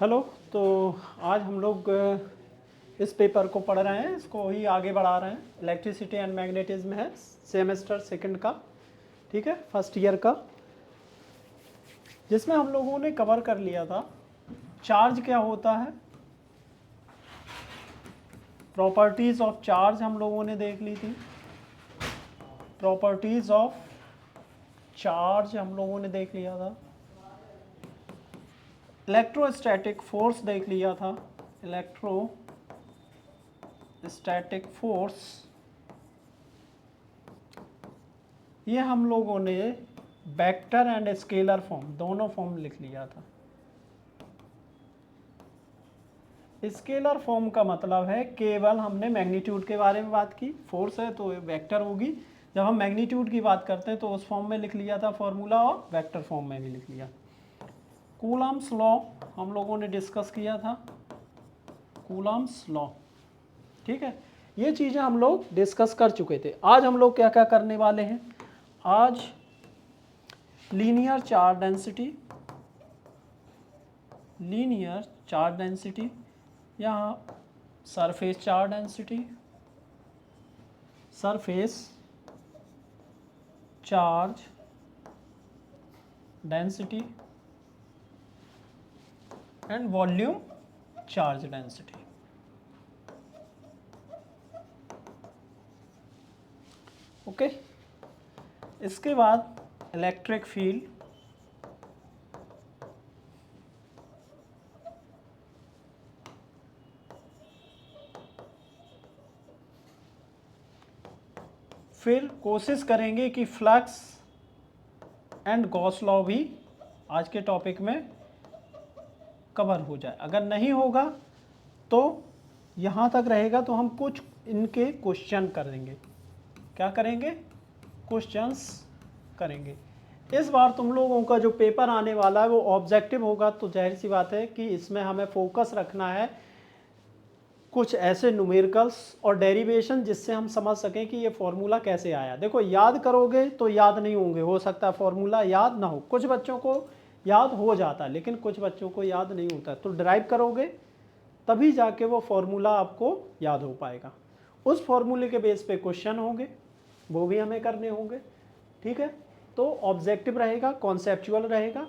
Hello. तो आज हम लोग इस पेपर को पढ़ रहे हैं, इसको ही आगे बढ़ा रहे हैं। इलेक्ट्रिसिटी एंड मैग्नेटिज्म है, सेमेस्टर सेकंड का, ठीक है, फर्स्ट ईयर का, जिसमें हम लोगों ने कवर कर लिया था चार्ज क्या होता है, प्रॉपर्टीज़ ऑफ चार्ज हम लोगों ने देख ली थी, प्रॉपर्टीज़ ऑफ चार्ज हम लोगों ने देख लिया था, इलेक्ट्रोस्टैटिक फोर्स देख लिया था, इलेक्ट्रोस्टैटिक फोर्स ये हम लोगों ने वेक्टर एंड स्केलर फॉर्म दोनों फॉर्म लिख लिया था। स्केलर फॉर्म का मतलब है केवल हमने मैग्नीट्यूड के बारे में बात की, फोर्स है तो वेक्टर होगी। जब हम मैग्नीट्यूड की बात करते हैं तो उस फॉर्म में लिख लिया था फॉर्मूला, और वेक्टर फॉर्म में भी लिख लिया। कूलम्स लॉ हम लोगों ने डिस्कस किया था, कूलम्स लॉ, ठीक है। ये चीज़ें हम लोग डिस्कस कर चुके थे। आज हम लोग क्या क्या करने वाले हैं, आज लीनियर चार्ज डेंसिटी, यहाँ surface charge density, surface charge density and volume charge density. Okay, इसके बाद इलेक्ट्रिक फील्ड, फिर कोशिश करेंगे कि फ्लक्स एंड गॉस लॉ भी आज के टॉपिक में कवर हो जाए। अगर नहीं होगा तो यहाँ तक रहेगा, तो हम कुछ इनके क्वेश्चन करेंगे। क्या करेंगे? क्वेश्चंस करेंगे। इस बार तुम लोगों का जो पेपर आने वाला है वो ऑब्जेक्टिव होगा, तो जाहिर सी बात है कि इसमें हमें फोकस रखना है कुछ ऐसे न्यूमेरिकल्स और डेरिवेशन जिससे हम समझ सकें कि ये फॉर्मूला कैसे आया। देखो, याद करोगे तो याद नहीं होंगे, हो सकता है फॉर्मूला याद ना हो, कुछ बच्चों को याद हो जाता है लेकिन कुछ बच्चों को याद नहीं होता। तो ड्राइव करोगे तभी जाके वो फॉर्मूला आपको याद हो पाएगा। उस फॉर्मूले के बेस पे क्वेश्चन होंगे, वो भी हमें करने होंगे, ठीक है। तो ऑब्जेक्टिव रहेगा, कॉन्सेप्चुअल रहेगा।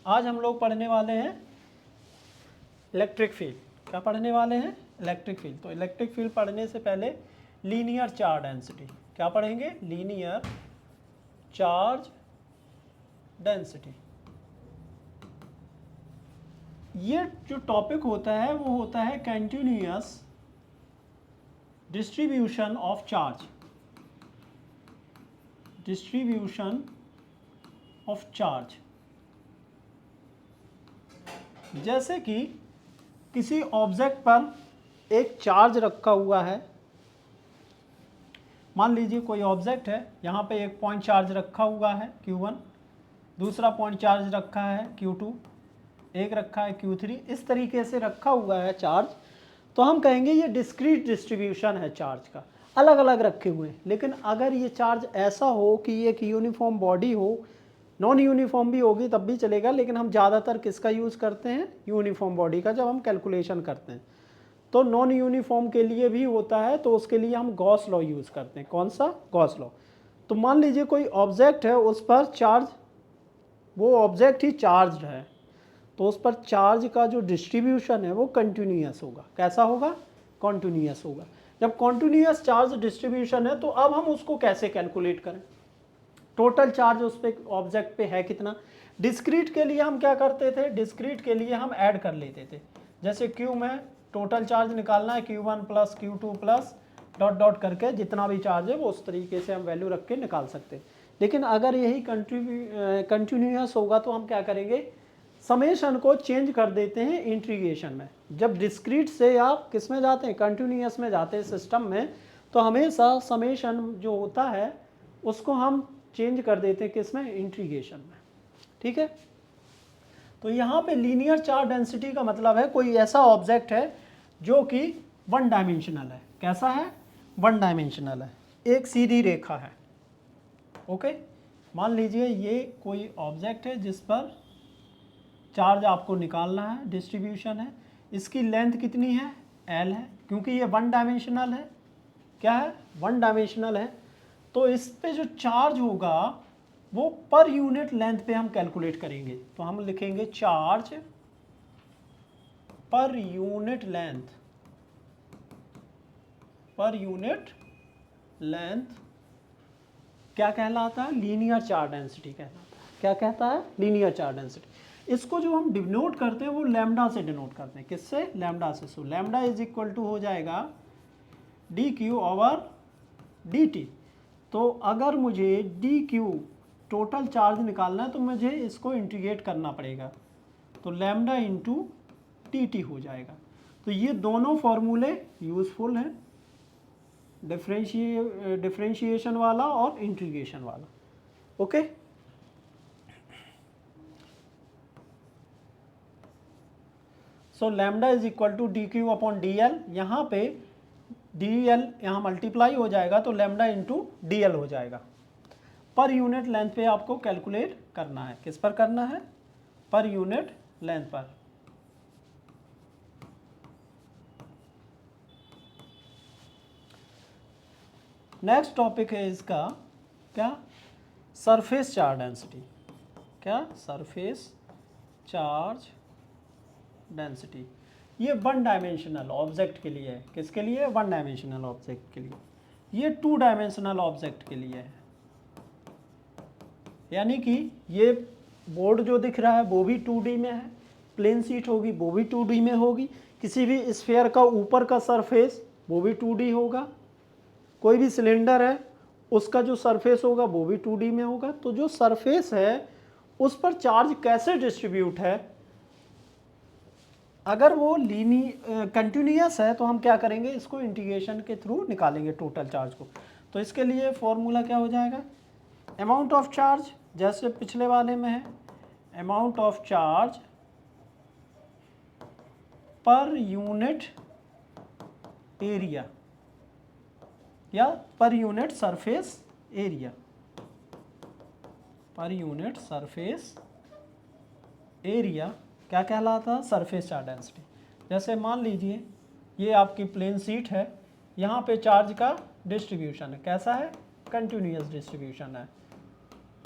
आज हम लोग पढ़ने वाले हैं इलेक्ट्रिक फील्ड। क्या पढ़ने वाले हैं? Electric field. तो इलेक्ट्रिक फील्ड पढ़ने से पहले लीनियर चार्ज डेंसिटी क्या पढ़ेंगे? Linear charge density. ये जो टॉपिक होता है वो होता है continuous distribution of charge, distribution of charge. जैसे कि किसी ऑब्जेक्ट पर एक चार्ज रखा हुआ है, मान लीजिए कोई ऑब्जेक्ट है, यहाँ पे एक पॉइंट चार्ज रखा हुआ है Q1, दूसरा पॉइंट चार्ज रखा है Q2, एक रखा है Q3, इस तरीके से रखा हुआ है चार्ज। तो हम कहेंगे ये डिस्क्रीट डिस्ट्रीब्यूशन है चार्ज का, अलग अलग रखे हुए हैं। लेकिन अगर ये चार्ज ऐसा हो कि एक यूनिफॉर्म बॉडी हो, नॉन यूनिफॉर्म भी होगी तब भी चलेगा, लेकिन हम ज़्यादातर किसका यूज़ करते हैं? यूनिफॉर्म बॉडी का, जब हम कैलकुलेशन करते हैं। तो नॉन यूनिफॉर्म के लिए भी होता है, तो उसके लिए हम गॉस लॉ यूज़ करते हैं। कौन सा? Gauss law. तो मान लीजिए कोई ऑब्जेक्ट है, उस पर चार्ज, वो ऑब्जेक्ट ही चार्ज है, तो उस पर चार्ज का जो डिस्ट्रीब्यूशन है वो कंटिन्यूअस होगा। कैसा होगा? कॉन्टिन्यूअस होगा। जब कॉन्टिन्यूअस चार्ज डिस्ट्रीब्यूशन है तो अब हम उसको कैसे कैलकुलेट करें? टोटल चार्ज उस पर ऑब्जेक्ट पे है कितना। डिस्क्रीट के लिए हम क्या करते थे? डिस्क्रीट के लिए हम ऐड कर लेते थे। जैसे Q में टोटल चार्ज निकालना है, Q1 plus Q2 plus dot dot करके जितना भी चार्ज है वो उस तरीके से हम वैल्यू रख के निकाल सकते हैं। लेकिन अगर यही कंटिन्यूअस होगा तो हम क्या करेंगे? समेशन को चेंज कर देते हैं इंटीग्रेशन में। जब डिस्क्रीट से आप किस में जाते हैं? कंटिन्यूअस में जाते हैं सिस्टम में, तो हमेशा समेशन जो होता है उसको हम चेंज कर देते हैं किस में? इंटीग्रेशन में, ठीक है। तो यहाँ पे लीनियर चार्ज डेंसिटी का मतलब है कोई ऐसा ऑब्जेक्ट है जो कि वन डायमेंशनल है। कैसा है? वन डायमेंशनल है, एक सीधी रेखा है। ओके, मान लीजिए ये कोई ऑब्जेक्ट है जिस पर चार्ज आपको निकालना है, डिस्ट्रीब्यूशन है। इसकी लेंथ कितनी है, L है, क्योंकि ये वन डायमेंशनल है। क्या है, वन डायमेंशनल है। तो इस पे जो चार्ज होगा वो पर यूनिट लेंथ पे हम कैलकुलेट करेंगे। तो हम लिखेंगे charge per unit length, per unit length क्या कहलाता है, लीनियर चार्ज डेंसिटी कहलाता है। क्या कहता है, लीनियर चार्ज डेंसिटी। इसको जो हम डिनोट करते हैं वो लैम्डा से डिनोट करते हैं। किससे, लैम्डा से। So lambda is equal to हो जाएगा D Q over d t. तो अगर मुझे डी क्यू टोटल चार्ज निकालना है तो मुझे इसको इंटीग्रेट करना पड़ेगा, तो लैम्डा इंटू टी टी हो जाएगा। तो ये दोनों फॉर्मूले यूजफुल हैं, डिफरेंशिएशन वाला और इंटीग्रेशन वाला। Okay, so lambda is equal to d q upon d l. यहाँ पे डी एल यहाँ मल्टीप्लाई हो जाएगा तो लैम्डा इंटू डी एल हो जाएगा। पर यूनिट लेंथ पे आपको कैलकुलेट करना है। किस पर करना है, पर यूनिट लेंथ पर। नेक्स्ट टॉपिक है इसका क्या, सरफेस चार्ज डेंसिटी। क्या, सरफेस चार्ज डेंसिटी। ये वन डायमेंशनल ऑब्जेक्ट के लिए है। किसके लिए, वन डायमेंशनल ऑब्जेक्ट के लिए। ये टू डायमेंशनल ऑब्जेक्ट के लिए है। यानी कि ये बोर्ड जो दिख रहा है वो भी 2D में है, प्लेन शीट होगी वो भी 2D में होगी, किसी भी स्फीयर का ऊपर का सरफेस वो भी 2D होगा, कोई भी सिलेंडर है उसका जो सरफेस होगा वो भी 2D में होगा। तो जो सरफेस है उस पर चार्ज कैसे डिस्ट्रीब्यूट है, अगर वो कंटिन्यूअस है तो हम क्या करेंगे, इसको इंटीग्रेशन के थ्रू निकालेंगे टोटल चार्ज को। तो इसके लिए फॉर्मूला क्या हो जाएगा, अमाउंट ऑफ चार्ज, जैसे पिछले वाले में है, amount of charge per unit area या per unit surface area, per unit surface area क्या कहलाता है, सरफेस चार्ज डेंसिटी। जैसे मान लीजिए ये आपकी प्लेन शीट है, यहाँ पे चार्ज का डिस्ट्रीब्यूशन है, कैसा है, कंटिन्यूअस डिस्ट्रीब्यूशन है।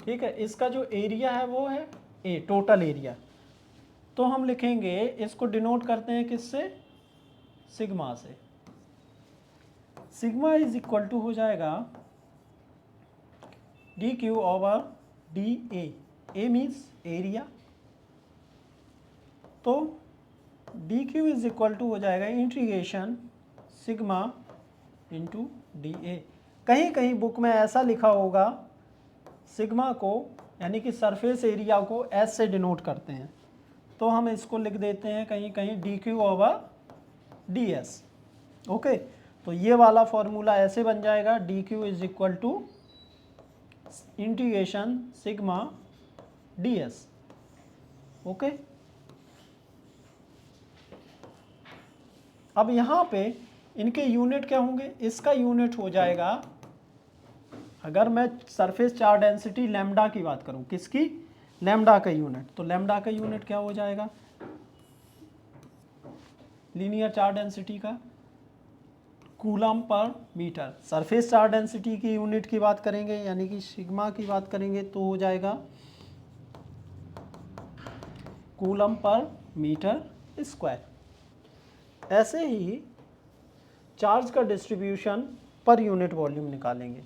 ठीक है, इसका जो एरिया है वो है ए, टोटल एरिया। तो हम लिखेंगे, इसको डिनोट करते हैं किससे, सिग्मा से। सिग्मा इज इक्वल टू हो जाएगा D Q over D A. A means area, तो D Q is equal to हो जाएगा integration sigma into D A. कहीं कहीं बुक में ऐसा लिखा होगा सिग्मा को, यानी कि सरफेस एरिया को एस से डिनोट करते हैं, तो हम इसको लिख देते हैं कहीं कहीं d Q over d s. Okay, तो ये वाला फॉर्मूला ऐसे बन जाएगा, D Q is equal to integration sigma d s. Okay, अब यहाँ पे इनके यूनिट क्या होंगे, इसका यूनिट हो जाएगा, अगर मैं सरफेस चार्ज डेंसिटी लैम्डा की बात करूं, किसकी, लैम्डा का यूनिट, तो लैम्डा का यूनिट क्या हो जाएगा, लीनियर चार्ज डेंसिटी का coulomb per metre. Surface charge density की यूनिट की बात करेंगे, यानी कि सिग्मा की बात करेंगे, तो हो जाएगा कूलम पर मीटर स्क्वायर। ऐसे ही चार्ज का डिस्ट्रीब्यूशन पर यूनिट वॉल्यूम निकालेंगे।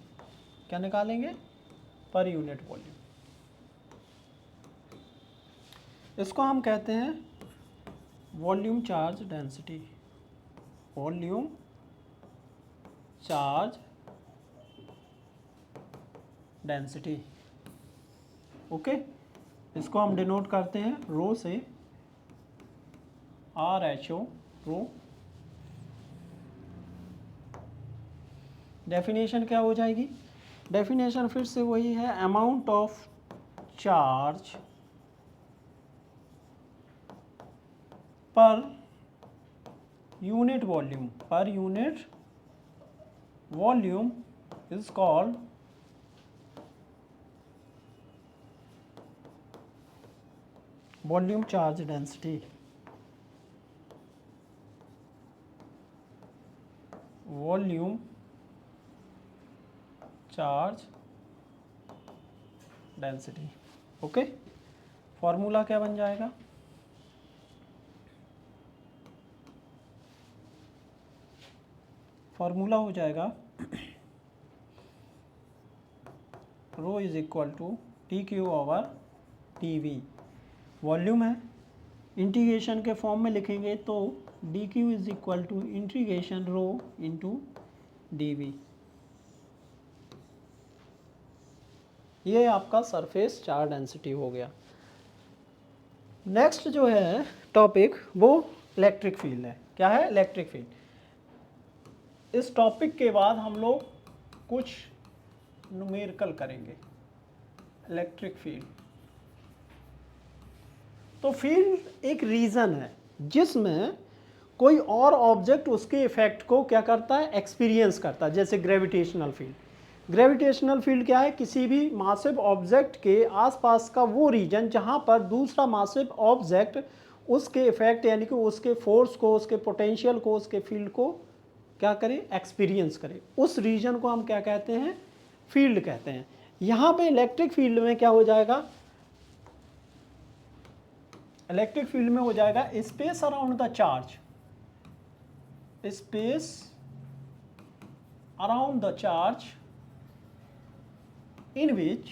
क्या निकालेंगे, पर यूनिट वॉल्यूम। इसको हम कहते हैं volume charge density, volume charge density. Okay, इसको हम डिनोट करते हैं रो से, R H O, rho. Definition क्या हो जाएगी, डेफिनेशन फिर से वही है, amount of charge per unit volume, per unit volume is called volume charge density, volume charge density. Okay, formula क्या बन जाएगा, फॉर्मूला हो जाएगा rho is equal to T Q over T V. Volume है, इंटीग्रेशन के form में लिखेंगे तो D Q is equal to integration rho into d v. ये आपका सरफेस चार्ज डेंसिटी हो गया। नेक्स्ट जो है टॉपिक वो इलेक्ट्रिक फील्ड है। क्या है, इलेक्ट्रिक फील्ड। इस टॉपिक के बाद हम लोग कुछ न्यूमेरिकल करेंगे। इलेक्ट्रिक फील्ड, तो फील्ड एक रीजन है जिसमें कोई और ऑब्जेक्ट उसके इफेक्ट को क्या करता है, एक्सपीरियंस करता है। जैसे ग्रेविटेशनल फील्ड, ग्रेविटेशनल फील्ड क्या है, किसी भी मासिव ऑब्जेक्ट के आसपास का वो रीजन जहां पर दूसरा मासिव ऑब्जेक्ट उसके इफेक्ट यानी कि उसके फोर्स को, उसके पोटेंशियल को, उसके फील्ड को क्या करे, एक्सपीरियंस करे। उस रीजन को हम क्या कहते हैं, फील्ड कहते हैं। यहाँ पे इलेक्ट्रिक फील्ड में क्या हो जाएगा, इलेक्ट्रिक फील्ड में हो जाएगा space around the charge, space around the charge in which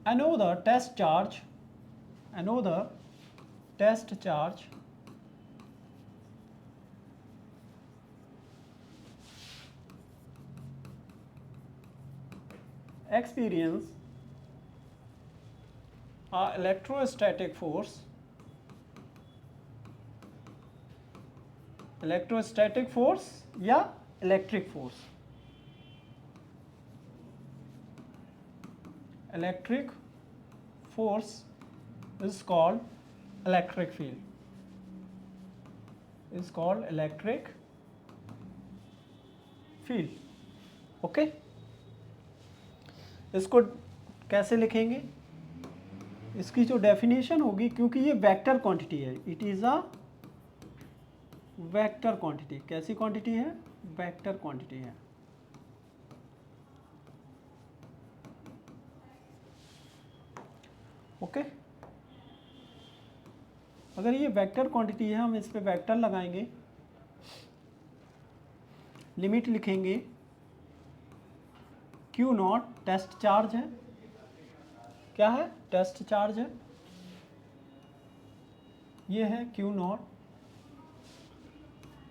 another test charge experience a electrostatic force या electric force, electric force is called electric field, is called electric field. Okay, इसको कैसे लिखेंगे, इसकी जो definition होगी, क्योंकि ये vector quantity है, it is a vector quantity. कैसी क्वांटिटी है, वेक्टर क्वांटिटी है। ओके, अगर ये वेक्टर क्वांटिटी है, हम इस पे वेक्टर लगाएंगे, लिमिट लिखेंगे, क्यू नॉट टेस्ट चार्ज है। क्या है, टेस्ट चार्ज है, ये है क्यू नॉट।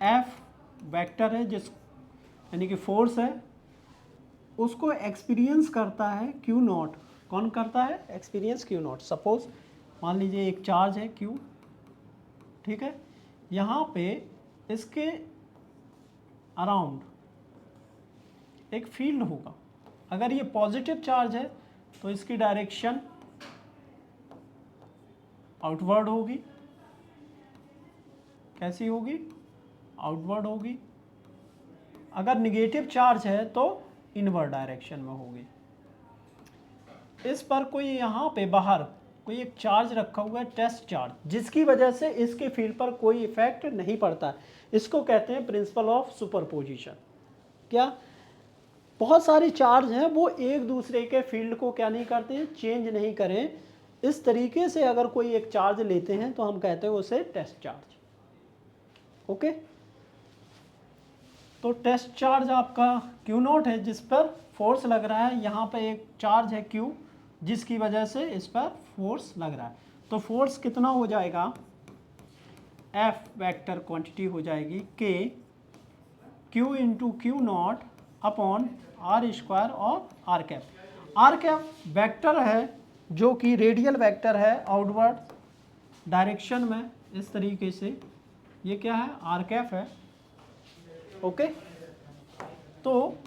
एफ वेक्टर है, जिस यानी कि फोर्स है, उसको एक्सपीरियंस करता है क्यू नॉट। कौन करता है, एक्सपीरियंस क्यू नॉट। सपोज मान लीजिए एक चार्ज है क्यू, ठीक है, यहाँ पे इसके अराउंड एक फील्ड होगा। अगर ये पॉजिटिव चार्ज है तो इसकी डायरेक्शन आउटवर्ड होगी। कैसी होगी, आउटवर्ड होगी। अगर निगेटिव चार्ज है तो इनवर्ड डायरेक्शन में होगी। इस पर कोई यहाँ पे बाहर कोई एक चार्ज रखा हुआ है, टेस्ट चार्ज, जिसकी वजह से इसके फील्ड पर कोई इफेक्ट नहीं पड़ता। इसको कहते हैं प्रिंसिपल ऑफ सुपरपोजिशन। क्या, बहुत सारे चार्ज हैं, वो एक दूसरे के फील्ड को क्या नहीं करते हैं, चेंज नहीं करें। इस तरीके से अगर कोई एक चार्ज लेते हैं तो हम कहते हैं उसे टेस्ट चार्ज। ओके, तो टेस्ट चार्ज आपका क्यू नॉट है, जिस पर फोर्स लग रहा है। यहाँ पे एक चार्ज है क्यू, जिसकी वजह से इस पर फोर्स लग रहा है। तो फोर्स कितना हो जाएगा, एफ वेक्टर क्वांटिटी हो जाएगी K Q into Q not upon R square और are cap. R cap vector है जो कि रेडियल वेक्टर है आउटवर्ड डायरेक्शन में, इस तरीके से। ये क्या है, आर कैप है। ओके, तो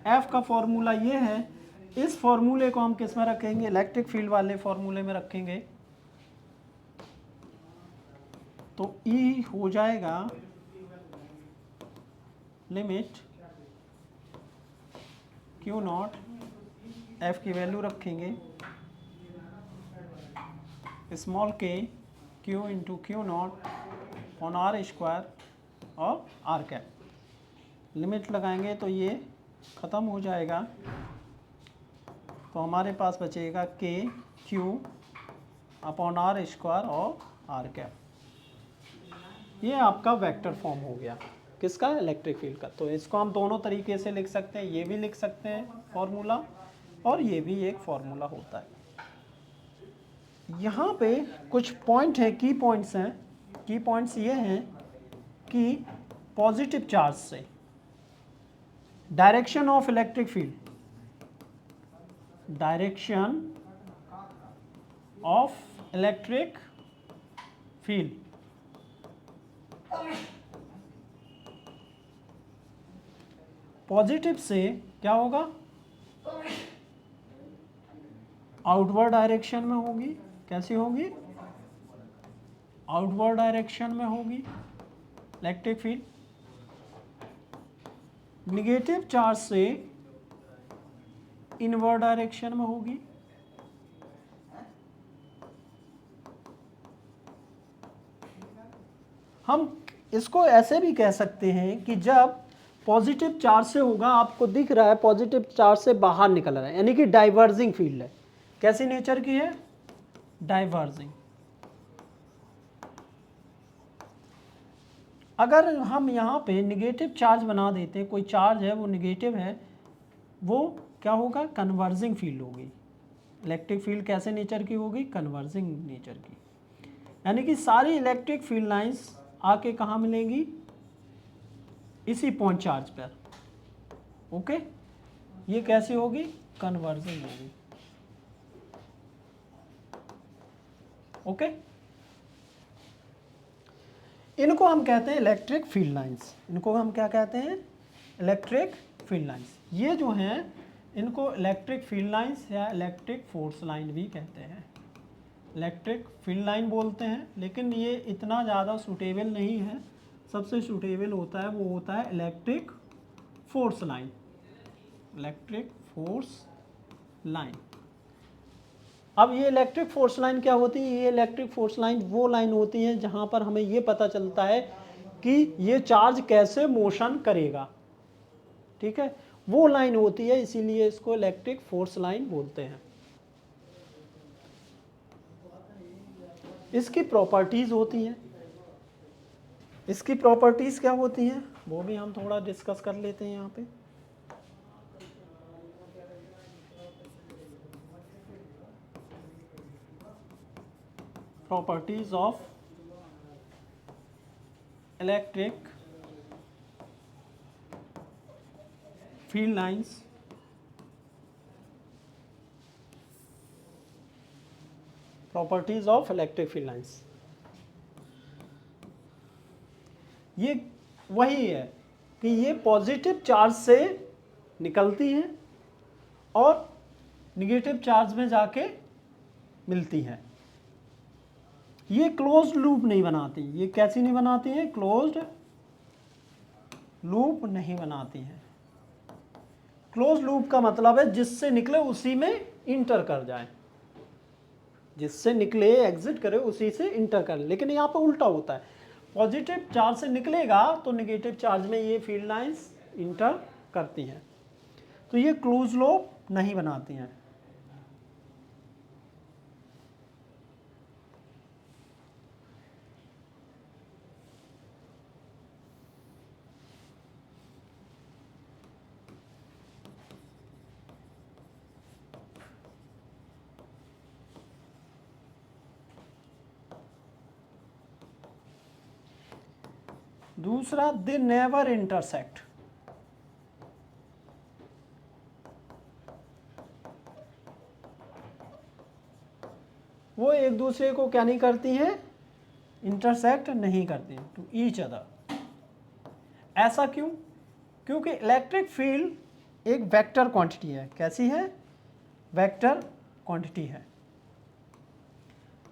एफ का फॉर्मूला ये है। इस फॉर्मूले को हम किस में रखेंगे, इलेक्ट्रिक फील्ड वाले फॉर्मूले में रखेंगे। तो ई हो जाएगा लिमिट क्यू नॉट एफ की वैल्यू रखेंगे स्मॉल के Q into Q naught on r square और आर कैप। लिमिट लगाएंगे तो ये ख़त्म हो जाएगा, तो हमारे पास बचेगा के क्यू अपॉन आर स्क्वायर और आर कैप। ये आपका वेक्टर फॉर्म हो गया किसका, इलेक्ट्रिक फील्ड का। तो इसको हम दोनों तरीके से लिख सकते हैं, ये भी लिख सकते हैं फॉर्मूला, और ये भी एक फॉर्मूला होता है। यहाँ पे कुछ पॉइंट हैं, की पॉइंट्स हैं। की पॉइंट्स ये हैं कि पॉजिटिव चार्ज से direction of electric field, direction of electric field positive से क्या होगा, आउटवर्ड डायरेक्शन में होगी। कैसी होगी, आउटवर्ड डायरेक्शन में होगी इलेक्ट्रिक फील्ड। निगेटिव चार्ज से इनवर्ड डायरेक्शन में होगी। हम इसको ऐसे भी कह सकते हैं कि जब पॉजिटिव चार्ज से होगा, आपको दिख रहा है पॉजिटिव चार्ज से बाहर निकल रहा है, यानी कि डाइवर्जिंग फील्ड है। कैसी नेचर की है, डाइवर्जिंग। अगर हम यहाँ पे निगेटिव चार्ज बना देते हैं, कोई चार्ज है वो निगेटिव है, वो क्या होगा, कन्वर्जिंग फील्ड होगी। इलेक्ट्रिक फील्ड कैसे नेचर की होगी, कन्वर्जिंग नेचर की। यानी कि सारी इलेक्ट्रिक फील्ड लाइंस आके कहाँ मिलेंगी, इसी पॉइंट चार्ज पर। ओके, ये कैसे होगी, कन्वर्जिंग होगी। ओके, इनको हम कहते हैं इलेक्ट्रिक फील्ड लाइंस। इनको हम क्या कहते हैं, इलेक्ट्रिक फील्ड लाइंस। ये जो हैं इनको इलेक्ट्रिक फील्ड लाइंस या इलेक्ट्रिक फोर्स लाइन भी कहते हैं। इलेक्ट्रिक फील्ड लाइन बोलते हैं, लेकिन ये इतना ज़्यादा सूटेबल नहीं है। सबसे सूटेबल होता है वो होता है electric force line. Electric force line. अब ये इलेक्ट्रिक फोर्स लाइन क्या होती है, ये इलेक्ट्रिक फोर्स लाइन वो लाइन होती है जहाँ पर हमें ये पता चलता है कि ये चार्ज कैसे मोशन करेगा। ठीक है, वो लाइन होती है, इसीलिए इसको इलेक्ट्रिक फोर्स लाइन बोलते हैं। इसकी प्रॉपर्टीज होती हैं, इसकी प्रॉपर्टीज क्या होती हैं वो भी हम थोड़ा डिस्कस कर लेते हैं यहाँ पे। Properties of electric field lines. Properties of electric field lines, ये वही है कि ये पॉजिटिव चार्ज से निकलती हैं और निगेटिव चार्ज में जाके मिलती हैं। ये क्लोज्ड लूप नहीं बनाती। ये कैसी नहीं बनाती है, क्लोज्ड लूप नहीं बनाती है। क्लोज्ड लूप का मतलब है जिससे निकले उसी में इंटर कर जाए, जिससे निकले एग्जिट करे उसी से इंटर कर। लेकिन यहाँ पे उल्टा होता है, पॉजिटिव चार्ज से निकलेगा तो नेगेटिव चार्ज में ये फील्ड लाइंस इंटर करती हैं, तो ये क्लोज लूप नहीं बनाती हैं। दूसरा, दे नेवर इंटरसेक्ट। वो एक दूसरे को क्या नहीं करती हैं, इंटरसेक्ट नहीं करती हैं टू ईच अदर। ऐसा क्यों, क्योंकि इलेक्ट्रिक फील्ड एक वेक्टर क्वांटिटी है। कैसी है, वेक्टर क्वांटिटी है।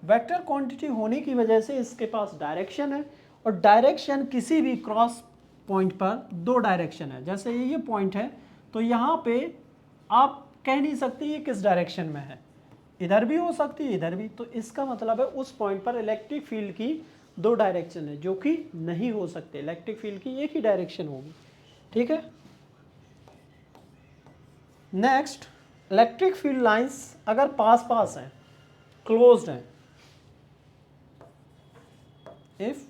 वेक्टर क्वांटिटी होने की वजह से इसके पास डायरेक्शन है, और डायरेक्शन किसी भी क्रॉस पॉइंट पर दो डायरेक्शन है। जैसे ये पॉइंट है तो यहाँ पे आप कह नहीं सकती ये किस डायरेक्शन में है, इधर भी हो सकती है इधर भी। तो इसका मतलब है उस पॉइंट पर इलेक्ट्रिक फील्ड की दो डायरेक्शन है, जो कि नहीं हो सकते, इलेक्ट्रिक फील्ड की एक ही डायरेक्शन होगी। ठीक है। नेक्स्ट, इलेक्ट्रिक फील्ड लाइंस अगर पास पास हैं, क्लोज्ड हैं, इफ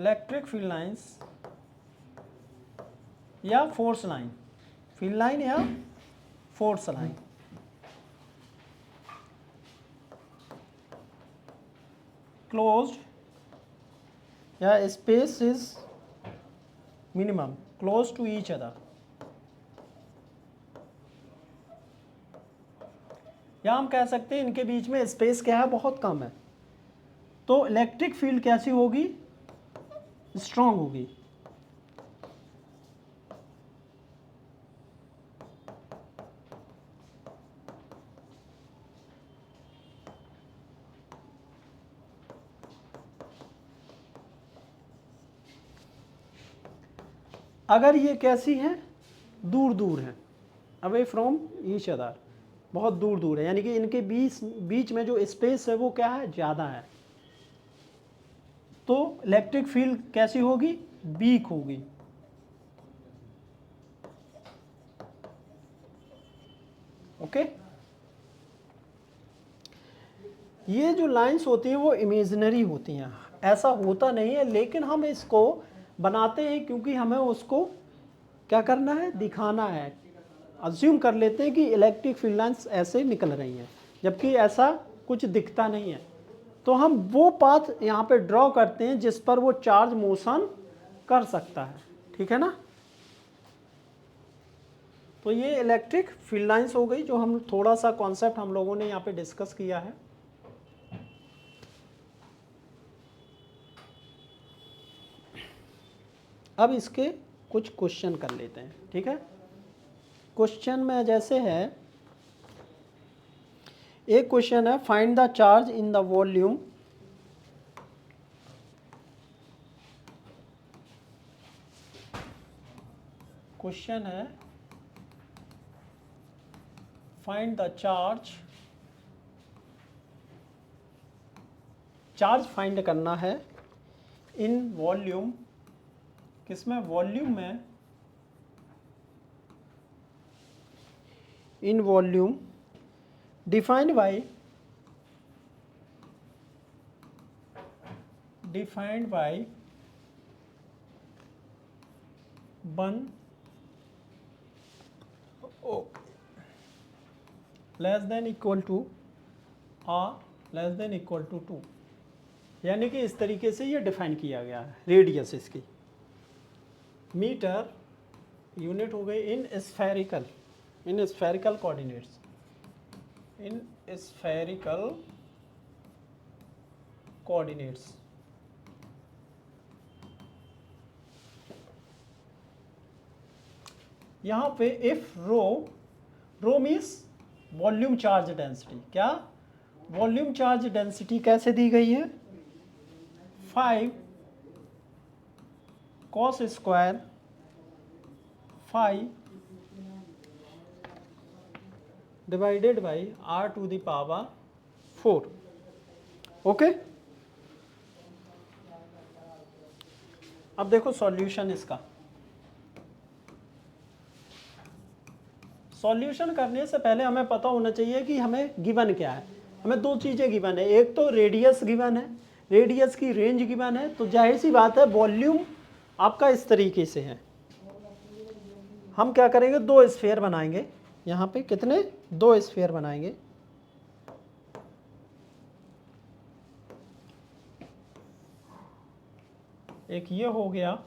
इलेक्ट्रिक फील्ड लाइंस या फोर्स लाइन, फील्ड लाइन या फोर्स लाइन, क्लोज्ड या space is minimum close to each other, या हम कह सकते हैं इनके बीच में स्पेस क्या है, बहुत कम है, तो इलेक्ट्रिक फील्ड कैसी होगी, स्ट्रांग होगी। अगर ये कैसी है, दूर दूर है, अवे फ्रॉम ईच अदर, बहुत दूर दूर है, यानी कि इनके बीच में जो स्पेस है वो क्या है, ज़्यादा है, तो इलेक्ट्रिक फील्ड कैसी होगी, वीक होगी। ओके। ये जो लाइंस होती हैं वो इमेजिनरी होती हैं, ऐसा होता नहीं है, लेकिन हम इसको बनाते हैं क्योंकि हमें उसको क्या करना है, दिखाना है। अज्यूम कर लेते हैं कि इलेक्ट्रिक फील्ड लाइंस ऐसे निकल रही हैं, जबकि ऐसा कुछ दिखता नहीं है, तो हम वो पाथ यहाँ पे ड्रॉ करते हैं जिस पर वो चार्ज मोशन कर सकता है। ठीक है ना। तो ये इलेक्ट्रिक फील्ड लाइंस हो गई, जो हम थोड़ा सा कॉन्सेप्ट हम लोगों ने यहाँ पे डिस्कस किया है। अब इसके कुछ क्वेश्चन कर लेते हैं। ठीक है। क्वेश्चन में जैसे है, एक क्वेश्चन है, find the charge in the volume question है, फाइंड द चार्ज फाइंड करना है इन वॉल्यूम, किसमें, वॉल्यूम में, in volume defined by 1 less than equal to less than equal to 2, यानी कि इस तरीके से ये डिफाइन किया गया है। रेडियस इसकी, मीटर यूनिट हो गई in spherical coordinates, in spherical coordinates. यहाँ पे if rho means volume charge density, क्या, वॉल्यूम चार्ज डेंसिटी कैसे दी गई है, 5 cos square phi divided by r⁴। Okay. अब देखो सॉल्यूशन इसका, सॉल्यूशन करने से पहले हमें पता होना चाहिए कि हमें गिवन क्या है। हमें दो चीज़ें गिवन है, एक तो रेडियस गिवन है, रेडियस की रेंज गिवन है, तो जाहिर सी बात है वॉल्यूम आपका इस तरीके से है। हम क्या करेंगे, दो स्फीयर बनाएंगे, यहाँ पे कितने, दो स्फीयर बनाएंगे, एक ये हो गया,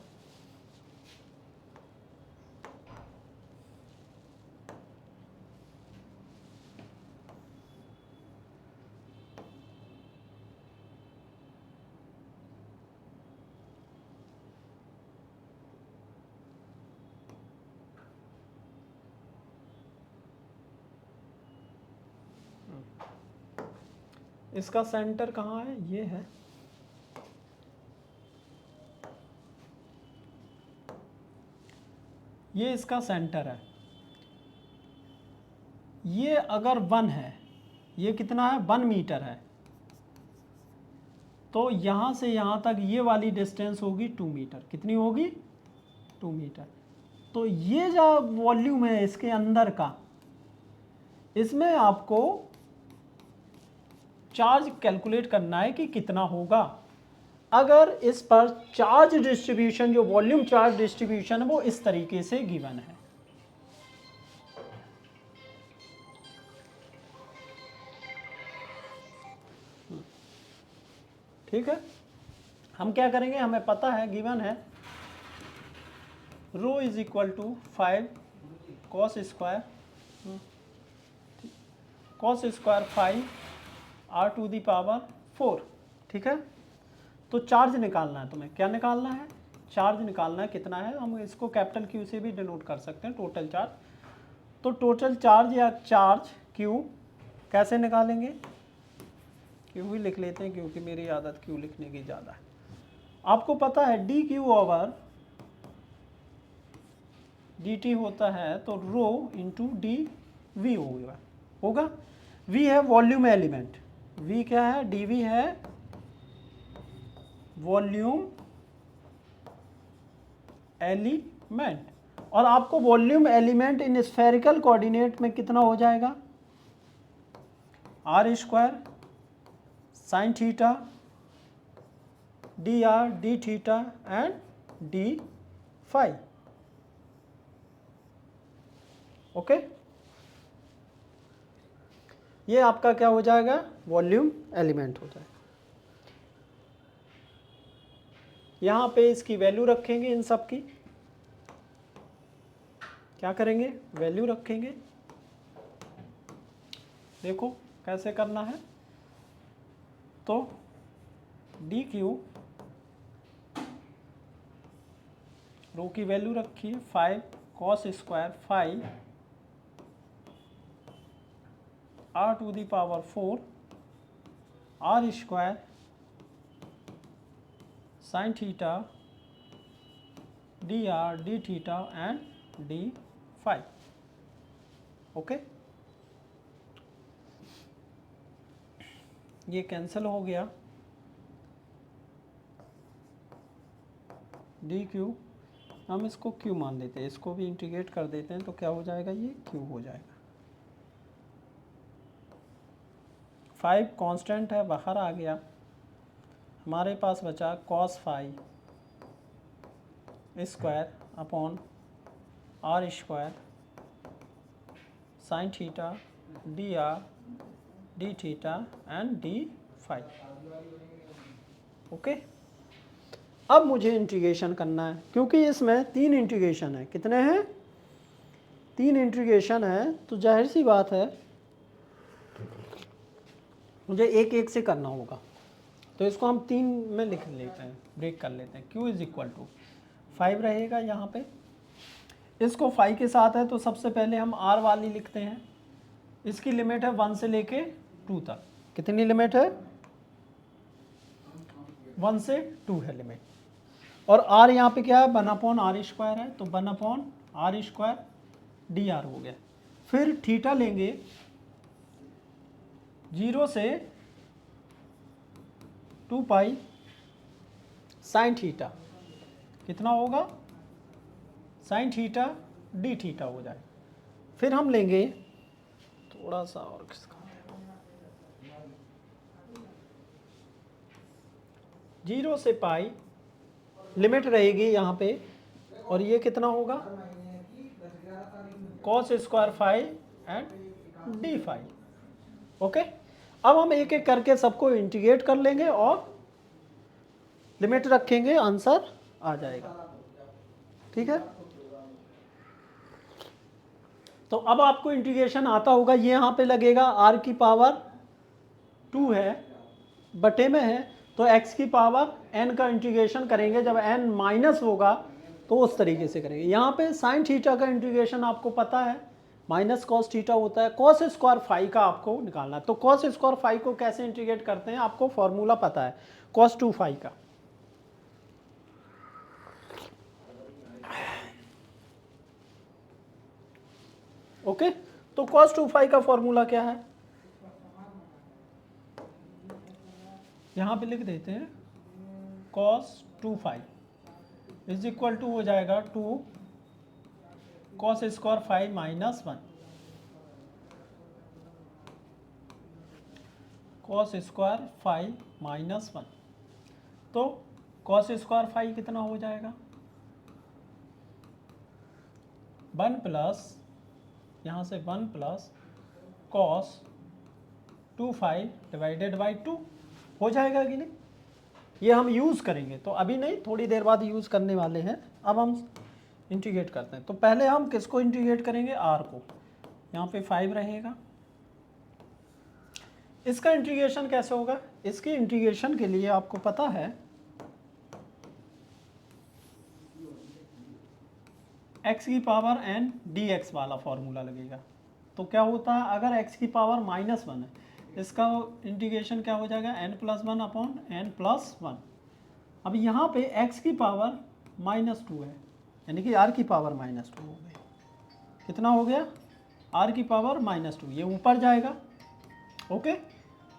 इसका सेंटर कहाँ है, ये है, ये इसका सेंटर है, ये अगर 1 है, ये कितना है 1 मीटर है, तो यहाँ से यहाँ तक ये वाली डिस्टेंस होगी 2 मीटर। कितनी होगी 2 मीटर। तो ये जो वॉल्यूम है इसके अंदर का, इसमें आपको चार्ज कैलकुलेट करना है कि कितना होगा। अगर इस पर चार्ज डिस्ट्रीब्यूशन, जो वॉल्यूम चार्ज डिस्ट्रीब्यूशन है वो इस तरीके से गिवन है। ठीक है, हम क्या करेंगे, हमें पता है गिवन है rho is equal to 5 cos square 5 r⁴। ठीक है, तो चार्ज निकालना है तुम्हें। क्या निकालना है? चार्ज निकालना है। कितना है? हम इसको कैपिटल क्यू से भी डिनोट कर सकते हैं, टोटल चार्ज। तो टोटल चार्ज या चार्ज क्यू कैसे निकालेंगे? क्यू ही लिख लेते हैं क्योंकि मेरी आदत क्यू लिखने की ज़्यादा है। आपको पता है d Q over d t होता है, तो रो इंटू डी वी होगा। वी है वॉल्यूम एलिमेंट, वी क्या है? डी वी है वॉल्यूम एलिमेंट। और आपको volume element in spherical coordinate में कितना हो जाएगा? r² sine theta d r d theta and d phi. Okay, ये आपका क्या हो जाएगा? वॉल्यूम एलिमेंट हो जाएगा। यहां पे इसकी वैल्यू रखेंगे, इन सब की क्या करेंगे? वैल्यू रखेंगे। देखो कैसे करना है। तो डी क्यू रो की वैल्यू रखिए 5 cos square 5 r⁴ r² sine theta d r d theta and d phi. Okay, ये कैंसिल हो गया। डी क्यू हम इसको क्यू मान लेते हैं, इसको भी इंटीग्रेट कर देते हैं, तो क्या हो जाएगा? ये क्यू हो जाएगा। 5 कांस्टेंट है, बाहर आ गया। हमारे पास बचा cos phi square upon r² sine theta d r d theta and d phi. Okay, अब मुझे इंटीग्रेशन करना है, क्योंकि इसमें 3 इंटीग्रेशन है। कितने हैं? 3 इंटीग्रेशन है, तो जाहिर सी बात है मुझे एक एक से करना होगा। तो इसको हम 3 में लिख लेते हैं, ब्रेक कर लेते हैं। q इज इक्वल टू 5 रहेगा यहाँ पे, इसको 5 के साथ है, तो सबसे पहले हम r वाली लिखते हैं। इसकी लिमिट है 1 से लेके 2 तक। कितनी लिमिट है? 1 से 2 है लिमिट। और r यहाँ पे क्या है? 1/r² है, तो 1/r² dr हो गया। फिर थीटा लेंगे 0 से 2 पाई साइन थीटा। कितना होगा? साइन थीटा डी थीटा हो जाए। फिर हम लेंगे थोड़ा सा और किसका 0 से पाई, लिमिट रहेगी यहाँ पे, और ये कितना होगा? cos square phi and d phi. Okay, अब हम एक एक करके सबको इंटीग्रेट कर लेंगे और लिमिट रखेंगे, आंसर आ जाएगा। ठीक है, तो अब आपको इंटीग्रेशन आता होगा। ये यहाँ पे लगेगा r⁴ है, बटे में है, तो x की पावर n का इंटीग्रेशन करेंगे। जब n माइनस होगा तो उस तरीके से करेंगे। यहाँ पे साइन थीटा का इंटीग्रेशन आपको पता है, माइनस कॉस थीटा होता है। कॉस स्क्वायर फाई का आपको निकालना है। तो कॉस स्क्वायर फाई को कैसे इंटीग्रेट करते हैं? आपको फॉर्मूला पता है cos 2 फाई का। ओके, तो cos 2 फाई का फॉर्मूला क्या है, यहाँ पे लिख देते हैं cos 2 phi is equal to हो जाएगा 2 cos square phi minus 1, cos square phi minus 1। तो cos स्क्वायर फाई कितना हो जाएगा, 1 प्लस, यहाँ से 1 plus cos 2 phi divided by 2 हो जाएगा कि नहीं। ये हम यूज़ करेंगे, तो अभी नहीं, थोड़ी देर बाद यूज़ करने वाले हैं। अब हम इंटीग्रेट करते हैं, तो पहले हम किसको इंटीग्रेट करेंगे, r को। यहाँ पे 5 रहेगा। इसका इंटीग्रेशन कैसे होगा, इसकी इंटीग्रेशन के लिए आपको पता है x की पावर n dx वाला फॉर्मूला लगेगा। तो क्या होता है, अगर x की पावर -1 है, इसका इंटीग्रेशन क्या हो जाएगा, n+1 अपॉन n+1। अब यहाँ पे x की पावर -2 है, यानी कि r की पावर -2 हो गई। कितना हो गया, r की पावर -2, ये ऊपर जाएगा। ओके,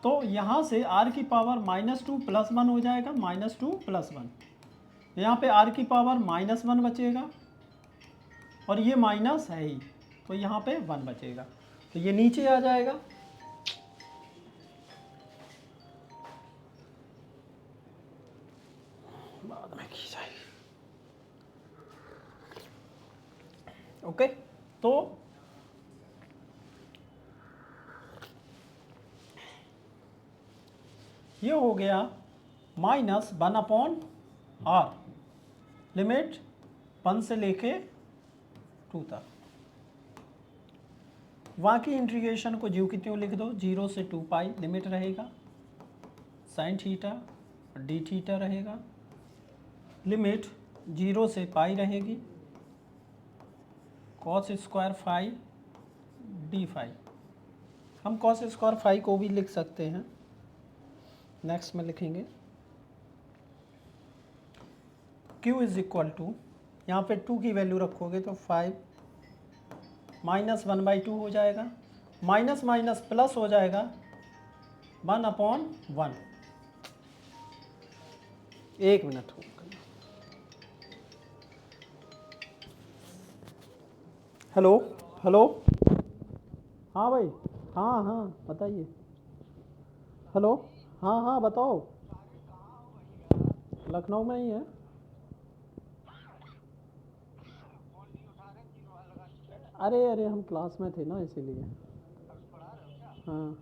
तो यहाँ से r की पावर -2 + 1 हो जाएगा, -2 + 1। यहाँ पे r की पावर -1 बचेगा, और ये माइनस है ही, तो यहाँ पे 1 बचेगा, तो ये नीचे आ जाएगा। बाद में की जाएगी। ओके, तो ये हो गया -1 अपॉन r, लिमिट 1 से लेके 2 तक। बाकी इंटीग्रेशन को ज्यों की त्यों लिख दो, 0 से 2 पाई लिमिट रहेगा, साइन थीटा डी थीटा रहेगा, लिमिट 0 से पाई रहेगी, cos square phi d phi. हम cos स्क्वायर फाई को भी लिख सकते हैं, नेक्स्ट में लिखेंगे q इज इक्वल टू, यहाँ पे 2 की वैल्यू रखोगे तो 5 -1/2 हो जाएगा, माइनस माइनस प्लस हो जाएगा 1/1। 1 मिनट हो, हेलो हेलो, हाँ भाई, हाँ हाँ बताइए, हेलो, हाँ हाँ बताओ, लखनऊ में ही है। अरे अरे हम क्लास में थे ना, इसीलिए। हाँ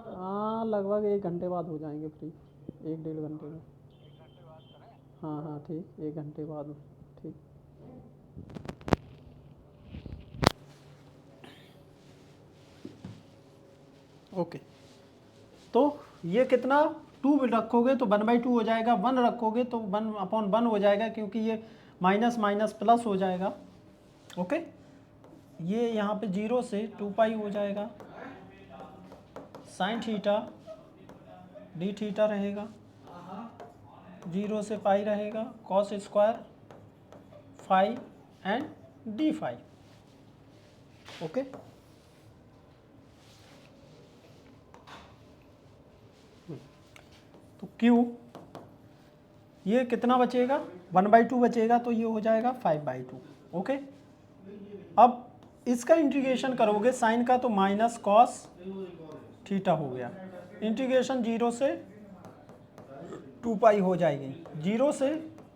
हाँ, लगभग 1 घंटे बाद हो जाएंगे फ्री, 1-1.5 घंटे में। हाँ हाँ ठीक, 1 घंटे बाद, ठीक। ओके, तो ये कितना, 2 रखोगे तो 1/2 हो जाएगा, 1 रखोगे तो 1/1 हो जाएगा, क्योंकि ये माइनस माइनस प्लस हो जाएगा। ओके, ये यहाँ पे 0 से 2 पाई हो जाएगा, साइन थीटा डी थीटा रहेगा, 0 से पाई रहेगा, cos square phi and d phi. Okay, तो Q ये कितना बचेगा, 1/2 बचेगा, तो ये हो जाएगा 5/2। ओके, अब इसका इंटीग्रेशन करोगे साइन का, तो माइनस कॉस थीटा हो गया, इंटीग्रेशन 0 से 2 पाई हो जाएगी, 0 से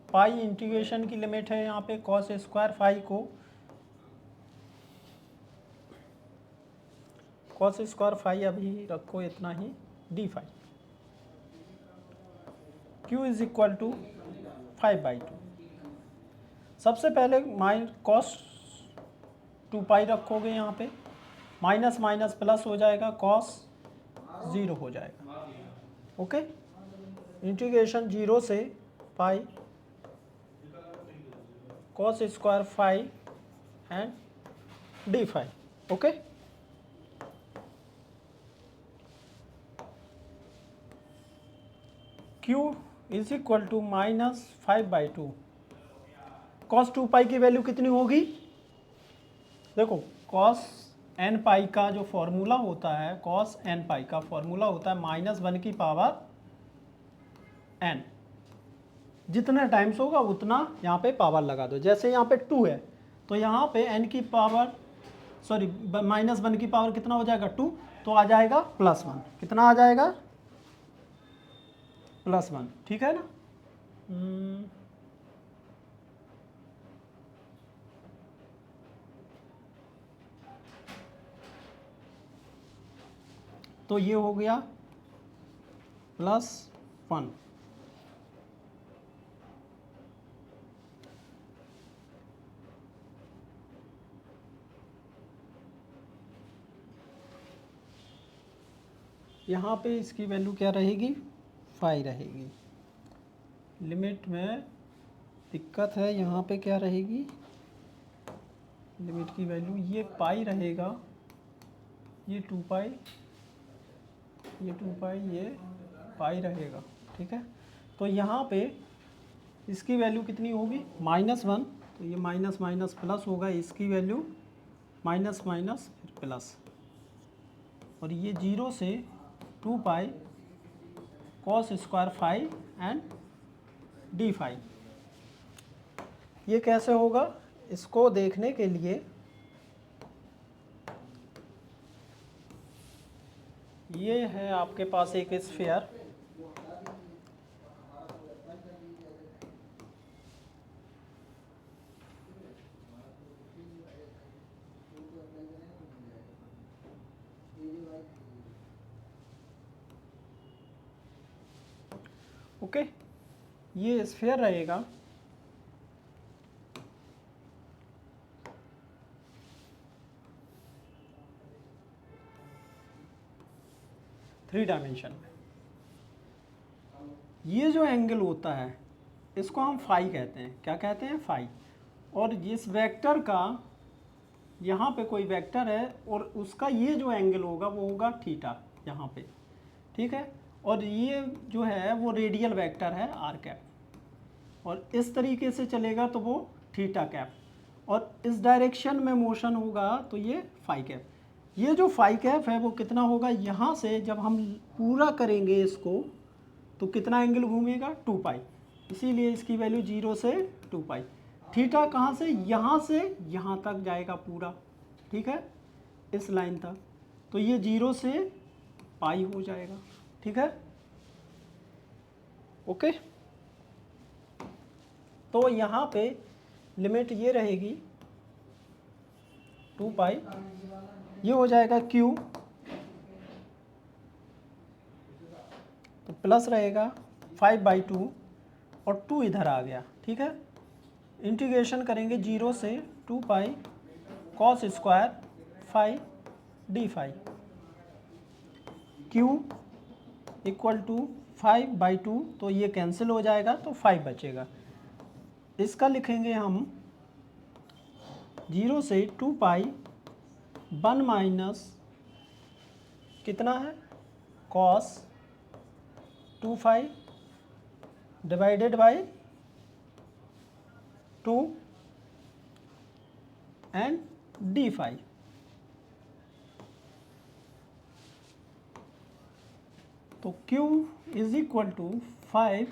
पाई इंटीग्रेशन की लिमिट है। यहाँ पे कॉस स्क्वायर फाई को, कॉस स्क्वायर फाई अभी रखो इतना ही, D phi. Q is equal to 5/2। सबसे पहले कॉस 2 पाई रखोगे, यहाँ पे माइनस माइनस प्लस हो जाएगा, कॉस 0 हो जाएगा। ओके, इंटीग्रेशन 0 से pi cos square phi and d phi. Okay, Q is equal to -5/2। Cos 2 pi की वैल्यू कितनी होगी, देखो कॉस एन पाई का जो फॉर्मूला होता है, कॉस एन पाई का फॉर्मूला होता है -1 की पावर एन। जितना टाइम्स होगा उतना यहाँ पे पावर लगा दो। जैसे यहाँ पे 2 है तो यहाँ पे n की पावर सॉरी -1 की पावर कितना हो जाएगा 2, तो आ जाएगा +1। कितना आ जाएगा +1, ठीक है ना। तो ये हो गया +1। यहाँ पे इसकी वैल्यू क्या रहेगी 5 रहेगी। लिमिट में दिक्कत है, यहाँ पे क्या रहेगी लिमिट की वैल्यू, ये पाई रहेगा, ये 2 पाई, ये 2 पाई, ये पाई रहेगा, ठीक है। तो यहाँ पे इसकी वैल्यू कितनी होगी -1, तो ये माइनस माइनस प्लस होगा, इसकी वैल्यू माइनस माइनस फिर प्लस, और ये 0 से 2 pi cos square 5 and d5। ये कैसे होगा, इसको देखने के लिए ये है आपके पास एक स्फीयर, ओके। ये स्फीयर रहेगा, थ्री डायमेंशन में। ये जो एंगल होता है इसको हम फाई कहते हैं। क्या कहते हैं, फाई। और जिस वेक्टर का यहाँ पे कोई वेक्टर है और उसका ये जो एंगल होगा वो होगा थीटा यहाँ पे, ठीक है। और ये जो है वो रेडियल वेक्टर है आर कैप, और इस तरीके से चलेगा तो वो थीटा कैप, और इस डायरेक्शन में मोशन होगा तो ये फाई कैप। ये जो फाई कैप है वो कितना होगा, यहाँ से जब हम पूरा करेंगे इसको तो कितना एंगल घूमेगा 2 पाई, इसीलिए इसकी वैल्यू 0 से 2 पाई। थीटा कहाँ से यहाँ तक जाएगा पूरा, ठीक है, इस लाइन तक, तो ये 0 से पाई हो जाएगा, ठीक है, ओके। तो यहाँ पे लिमिट ये रहेगी 2 पाई, ये हो जाएगा q, तो प्लस रहेगा 5/2 और 2 इधर आ गया, ठीक है। इंटीग्रेशन करेंगे 0 से 2 pi cos square 5 d5, q equal to 5/2, तो ये कैंसिल हो जाएगा तो 5 बचेगा। इसका लिखेंगे हम 0 से 2 पाई 1 माइनस कितना है cos 2 pi divided by 2 and d5। तो q इज इक्वल टू 5,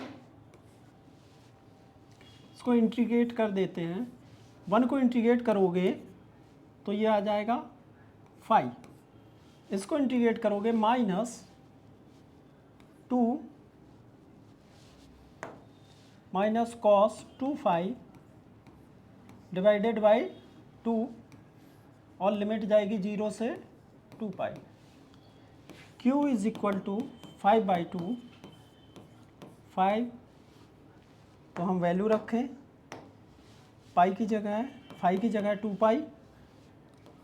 इसको इंटीग्रेट कर देते हैं, 1 को इंटीग्रेट करोगे तो ये आ जाएगा 5, इसको इंटीग्रेट करोगे -2 minus cos 2 pi divided by 2, और लिमिट जाएगी 0 से 2 पाई। q इज इक्वल टू 5/2, 5 तो हम वैल्यू रखें, पाई की जगह है, 5 की जगह 2 पाई,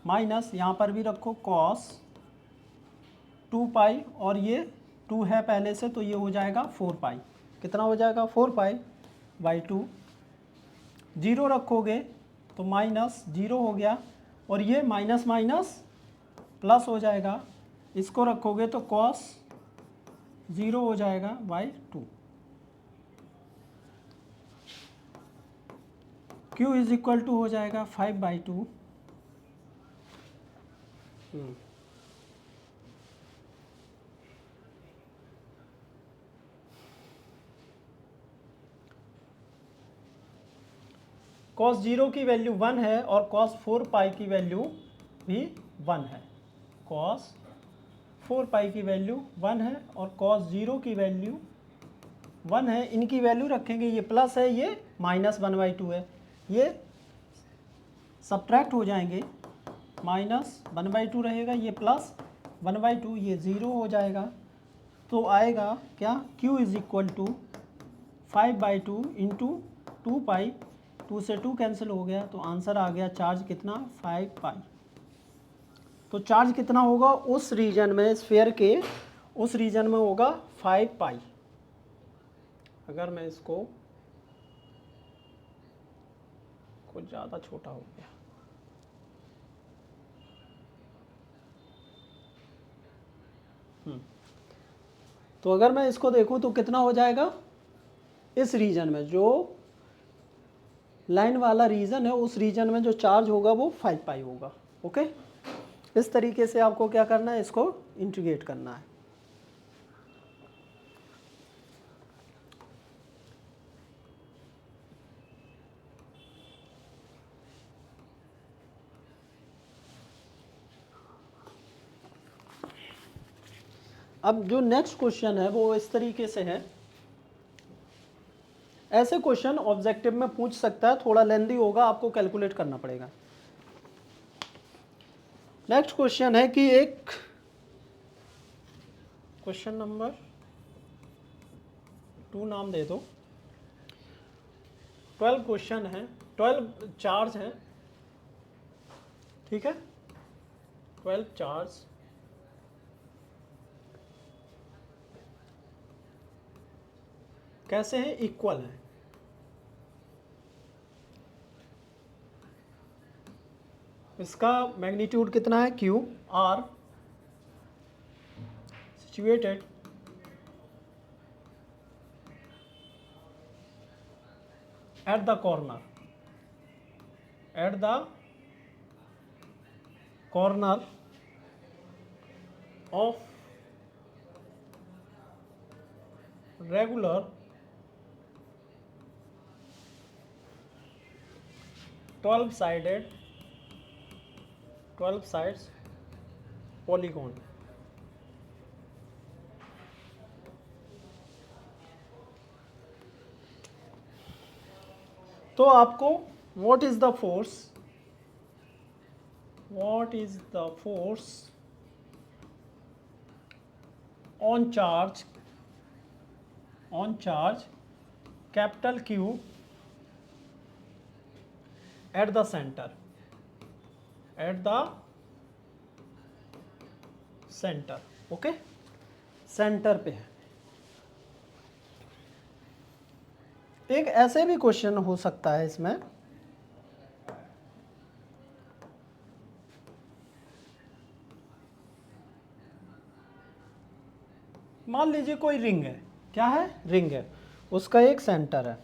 माइनस यहाँ पर भी रखो कॉस 2 पाई, और ये 2 है पहले से तो ये हो जाएगा 4 पाई। कितना हो जाएगा 4 पाई/2, 0 रखोगे तो -0 हो गया, और ये माइनस माइनस प्लस हो जाएगा, इसको रखोगे तो कॉस 0 हो जाएगा /2। q इज इक्वल टू हो जाएगा 5/2 cos 0 की वैल्यू 1 है और cos 4 पाई की वैल्यू भी 1 है। cos 4 पाई की वैल्यू 1 है और cos 0 की वैल्यू 1 है। इनकी वैल्यू रखेंगे, ये प्लस है, ये -1/2 है, ये सब्ट्रैक्ट हो जाएंगे, -1/2 रहेगा, ये +1/2, ये 0 हो जाएगा। तो आएगा क्या, Q is equal to 5/2 into 2 pi, 2 से 2 कैंसिल हो गया, तो आंसर आ गया चार्ज कितना, 5 पाई। तो चार्ज कितना होगा उस रीजन में, स्फीयर के उस रीजन में होगा 5 पाई। अगर मैं इसको, कुछ ज़्यादा छोटा हो गया, तो अगर मैं इसको देखूं तो कितना हो जाएगा, इस रीजन में जो लाइन वाला रीजन है उस रीजन में जो चार्ज होगा वो 5 पाई होगा। ओके, इस तरीके से आपको क्या करना है, इसको इंटीग्रेट करना है। अब जो नेक्स्ट क्वेश्चन है वो इस तरीके से है, ऐसे क्वेश्चन ऑब्जेक्टिव में पूछ सकता है, थोड़ा लेंदी होगा, आपको कैलकुलेट करना पड़ेगा। नेक्स्ट क्वेश्चन है कि एक क्वेश्चन नंबर 2 नाम दे दो, 12 क्वेश्चन है, 12 चार्ज है, ठीक है, 12 चार्ज कैसे हैं, इक्वल है। इसका मैग्नीट्यूड कितना है, Q, R situated at the corner, of regular 12 sides polygon। तो आपको what is the force on charge capital Q at the center, okay, centre पे है। एक ऐसे भी क्वेश्चन हो सकता है इसमें, मान लीजिए कोई रिंग है, क्या है, रिंग है, उसका एक सेंटर है,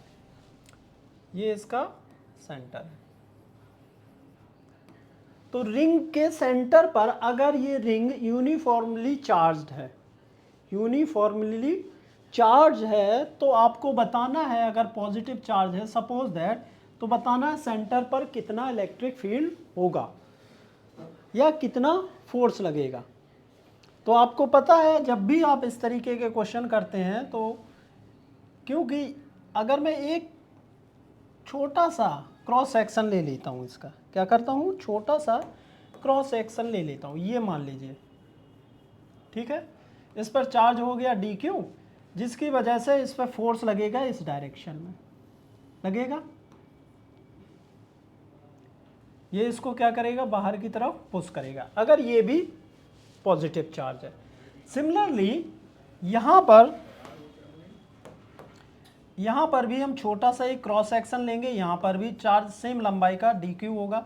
ये इसका सेंटर है। तो रिंग के सेंटर पर अगर ये रिंग यूनिफॉर्मली चार्ज है, तो आपको बताना है, अगर पॉजिटिव चार्ज है सपोज दैट, तो बताना है सेंटर पर कितना इलेक्ट्रिक फील्ड होगा या कितना फोर्स लगेगा। तो आपको पता है जब भी आप इस तरीके के क्वेश्चन करते हैं, तो क्योंकि अगर मैं एक छोटा सा क्रॉस सेक्शन ले लेता हूँ, इसका क्या करता हूँ, छोटा सा क्रॉस सेक्शन ले लेता हूँ, ये मान लीजिए, ठीक है, इस पर चार्ज हो गया dq, जिसकी वजह से इस पर फोर्स लगेगा, इस डायरेक्शन में लगेगा, ये इसको क्या करेगा, बाहर की तरफ पुश करेगा, अगर ये भी पॉजिटिव चार्ज है। सिमिलरली यहाँ पर भी हम छोटा सा एक क्रॉस सेक्शन लेंगे, यहाँ पर भी चार्ज सेम लंबाई का dq होगा,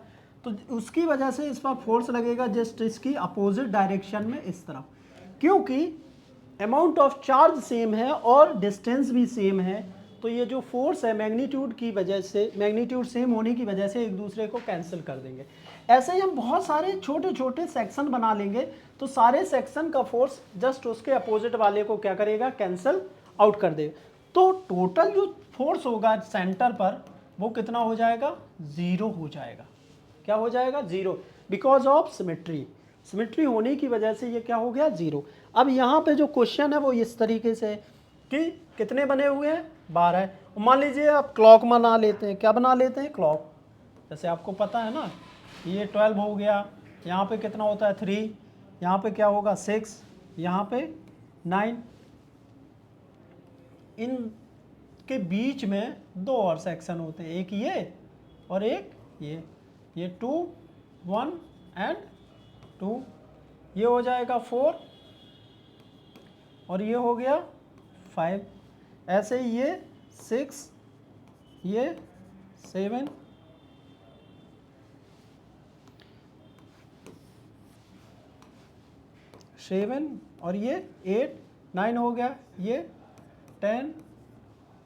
तो उसकी वजह से इस पर फोर्स लगेगा जस्ट इसकी अपोजिट डायरेक्शन में, इस तरफ, क्योंकि अमाउंट ऑफ चार्ज सेम है और डिस्टेंस भी सेम है, तो ये जो फोर्स है मैग्नीट्यूड की वजह से, मैग्नीट्यूड सेम होने की वजह से एक दूसरे को कैंसिल कर देंगे। ऐसे ही हम बहुत सारे छोटे छोटे सेक्शन बना लेंगे, तो सारे सेक्शन का फोर्स जस्ट उसके अपोजिट वाले को क्या करेगा, कैंसिल आउट कर देगा। तो टोटल जो फोर्स होगा सेंटर पर वो कितना हो जाएगा, 0 हो जाएगा। क्या हो जाएगा, 0, बिकॉज ऑफ सिमेट्री। सिमेट्री होने की वजह से ये क्या हो गया, 0। अब यहाँ पे जो क्वेश्चन है वो इस तरीके से है कि कितने बने हुए हैं, 12 है। मान लीजिए आप क्लॉक बना लेते हैं, क्या बना लेते हैं, क्लॉक। जैसे आपको पता है ना, ये 12 हो गया, यहाँ पे कितना होता है 3, यहाँ पे क्या होगा 6, यहाँ पे 9। इन के बीच में 2 और सेक्शन होते हैं, एक ये और एक ये 2, 1 एंड 2, ये हो जाएगा 4 और ये हो गया 5। ऐसे ही ये 6, ये 7, और ये 8, 9 हो गया, ये 10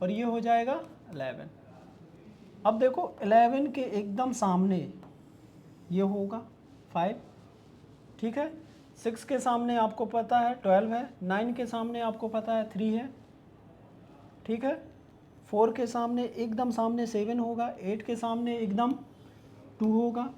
और ये हो जाएगा 11। अब देखो 11 के एकदम सामने ये होगा 5, ठीक है। 6 के सामने आपको पता है 12 है, 9 के सामने आपको पता है 3 है, ठीक है। 4 के सामने एकदम सामने 7 होगा, 8 के सामने एकदम 2 होगा,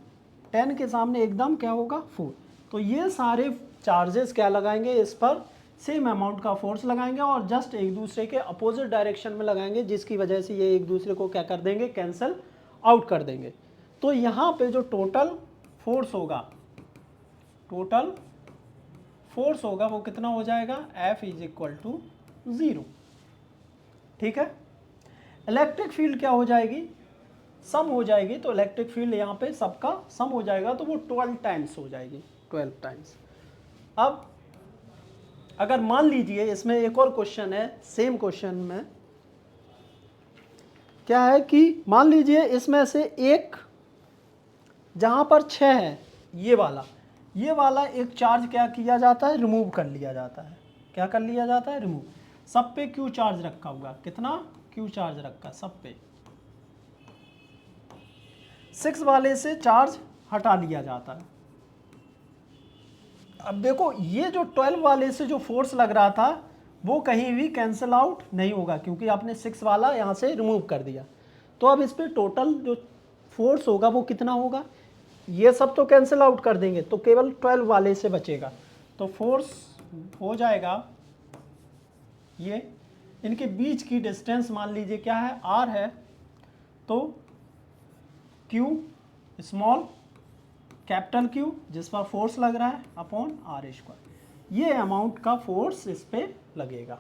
10 के सामने एकदम क्या होगा 4। तो ये सारे चार्जेस क्या लगाएंगे, इस पर सेम अमाउंट का फोर्स लगाएंगे और जस्ट एक दूसरे के अपोजिट डायरेक्शन में लगाएंगे, जिसकी वजह से ये एक दूसरे को क्या कर देंगे, कैंसिल आउट कर देंगे। तो यहाँ पे जो टोटल फोर्स होगा, वो कितना हो जाएगा, F = 0, ठीक है। इलेक्ट्रिक फील्ड क्या हो जाएगी, सम हो जाएगी। तो इलेक्ट्रिक फील्ड यहाँ पे सबका सम हो जाएगा, तो वो 12 टाइम्स हो जाएगी, 12 टाइम्स। अब अगर मान लीजिए इसमें एक और क्वेश्चन है, सेम क्वेश्चन में क्या है कि मान लीजिए इसमें से एक जहाँ पर 6 है, ये वाला एक चार्ज क्या किया जाता है, रिमूव कर लिया जाता है। क्या कर लिया जाता है, रिमूव। सब पे क्यू चार्ज रखा हुआ, कितना क्यू चार्ज रखा सब पे। 6 वाले से चार्ज हटा लिया जाता है। अब देखो ये जो 12 वाले से जो फोर्स लग रहा था वो कहीं भी कैंसिल आउट नहीं होगा, क्योंकि आपने 6 वाला यहाँ से रिमूव कर दिया। तो अब इस पे टोटल जो फोर्स होगा वो कितना होगा, ये सब तो कैंसिल आउट कर देंगे, तो केवल 12 वाले से बचेगा। तो फोर्स हो जाएगा, ये इनके बीच की डिस्टेंस मान लीजिए क्या है, r है, तो Q स्मॉल कैपिटल Q जिस पर फोर्स लग रहा है अपॉन r², ये अमाउंट का फोर्स इस पे लगेगा,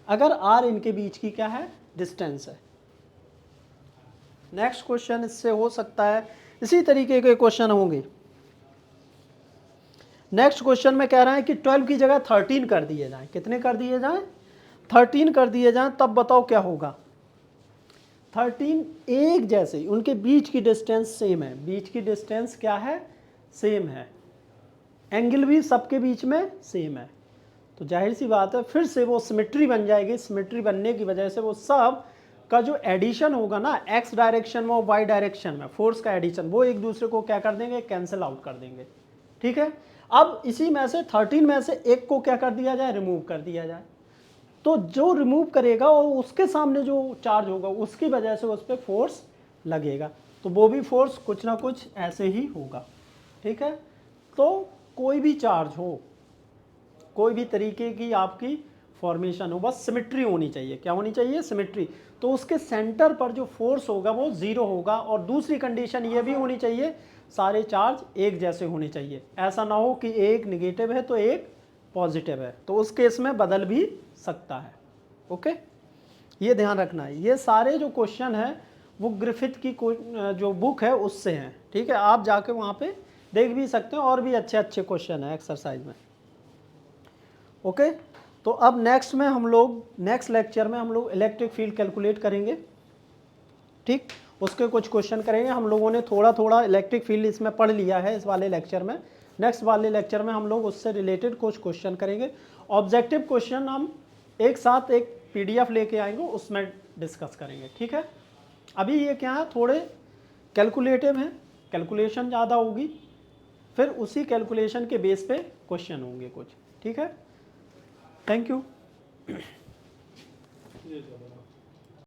अगर r इनके बीच की क्या है, डिस्टेंस है। नेक्स्ट क्वेश्चन इससे हो सकता है, इसी तरीके के क्वेश्चन होंगे। नेक्स्ट क्वेश्चन में कह रहा है कि 12 की जगह 13 कर दिए जाएं। कितने कर दिए जाएं, 13 कर दिए जाएं, तब बताओ क्या होगा। 13 एक जैसे, उनके बीच की डिस्टेंस सेम है, बीच की डिस्टेंस क्या है, सेम है, एंगल भी सबके बीच में सेम है। तो जाहिर सी बात है फिर से वो सिमेट्री बन जाएगी। सिमेट्री बनने की वजह से वो सब का जो एडिशन होगा ना, एक्स डायरेक्शन में और वाई डायरेक्शन में फोर्स का एडिशन, वो एक दूसरे को क्या कर देंगे, कैंसिल आउट कर देंगे, ठीक है। अब इसी में से 13 में से एक को क्या कर दिया जाए, रिमूव कर दिया जाए। तो जो रिमूव करेगा और उसके सामने जो चार्ज होगा उसकी वजह से उस पर फोर्स लगेगा, तो वो भी फोर्स कुछ ना कुछ ऐसे ही होगा, ठीक है। तो कोई भी चार्ज हो, कोई भी तरीके की आपकी फॉर्मेशन हो, बस सिमेट्री होनी चाहिए। क्या होनी चाहिए, सिमेट्री। तो उसके सेंटर पर जो फोर्स होगा वो 0 होगा। और दूसरी कंडीशन ये भी होनी चाहिए, सारे चार्ज एक जैसे होने चाहिए। ऐसा ना हो कि एक नेगेटिव है तो एक पॉजिटिव है, तो उस केस में बदल भी सकता है। ओके, ये ध्यान रखना है। ये सारे जो क्वेश्चन है वो ग्रिफिथ की जो बुक है उससे हैं, ठीक है। आप जाके वहाँ पे देख भी सकते हैं, और भी अच्छे अच्छे क्वेश्चन है एक्सरसाइज में। ओके, तो अब नेक्स्ट लेक्चर में हम लोग इलेक्ट्रिक फील्ड कैलकुलेट करेंगे, ठीक। उसके कुछ क्वेश्चन करेंगे। हम लोगों ने थोड़ा थोड़ा इलेक्ट्रिक फील्ड इसमें पढ़ लिया है इस वाले लेक्चर में। नेक्स्ट वाले लेक्चर में हम लोग उससे रिलेटेड कुछ क्वेश्चन करेंगे। ऑब्जेक्टिव क्वेश्चन हम एक साथ एक PDF लेके आएंगे, उसमें डिस्कस करेंगे, ठीक है। अभी ये क्या है, थोड़े कैलकुलेटिव हैं, कैलकुलेशन ज़्यादा होगी, फिर उसी कैलकुलेशन के बेस पे क्वेश्चन होंगे कुछ, ठीक है। Thank you.